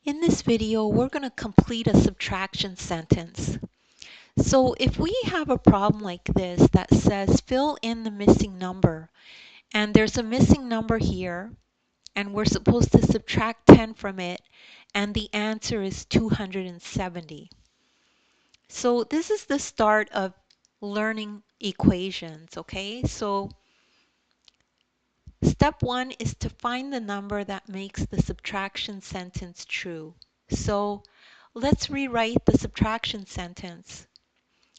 In this video, we're going to complete a subtraction sentence. So if we have a problem like this that says fill in the missing number, and there's a missing number here, and we're supposed to subtract 10 from it, and the answer is 270. So this is the start of learning equations, okay? So step one is to find the number that makes the subtraction sentence true. So let's rewrite the subtraction sentence.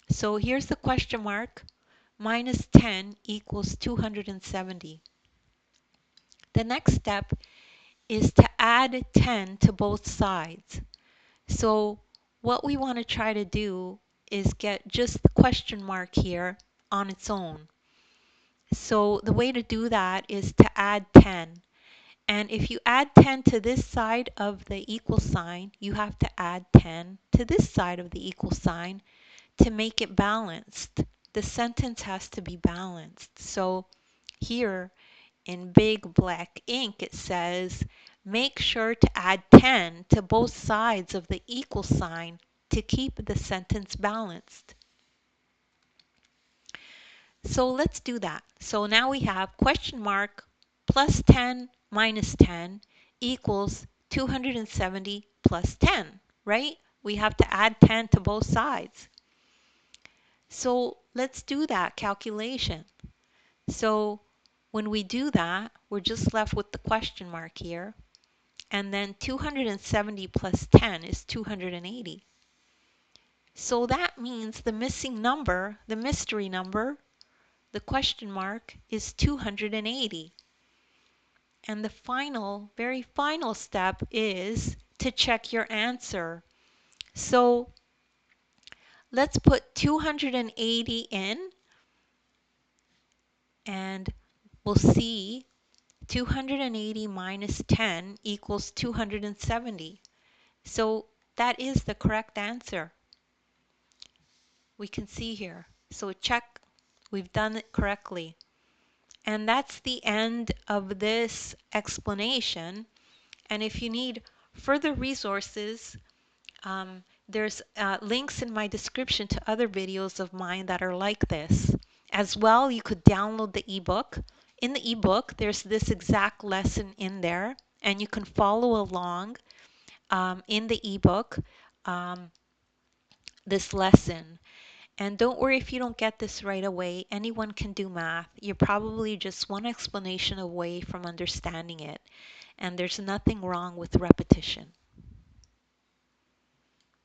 So here's the question mark. Minus 10 equals 270. The next step is to add 10 to both sides. So what we want to try to do is get just the question mark here on its own. So the way to do that is to add 10. And if you add 10 to this side of the equal sign, you have to add 10 to this side of the equal sign to make it balanced. The sentence has to be balanced. So here in big black ink it says, make sure to add 10 to both sides of the equal sign to keep the sentence balanced. So let's do that. So now we have question mark plus 10 minus 10 equals 270 plus 10, right? We have to add 10 to both sides. So let's do that calculation. So when we do that, we're just left with the question mark here. And then 270 plus 10 is 280. So that means the missing number, the mystery number, the question mark, is 280. And the final, very final step is to check your answer. So let's put 280 in, and we'll see 280 minus 10 equals 270. So that is the correct answer. We can see here. So check, we've done it correctly. And that's the end of this explanation. And if you need further resources, there's links in my description to other videos of mine that are like this. As well, you could download the ebook. In the ebook, there's this exact lesson in there, and you can follow along in the ebook this lesson. And don't worry if you don't get this right away. Anyone can do math. You're probably just one explanation away from understanding it. And there's nothing wrong with repetition.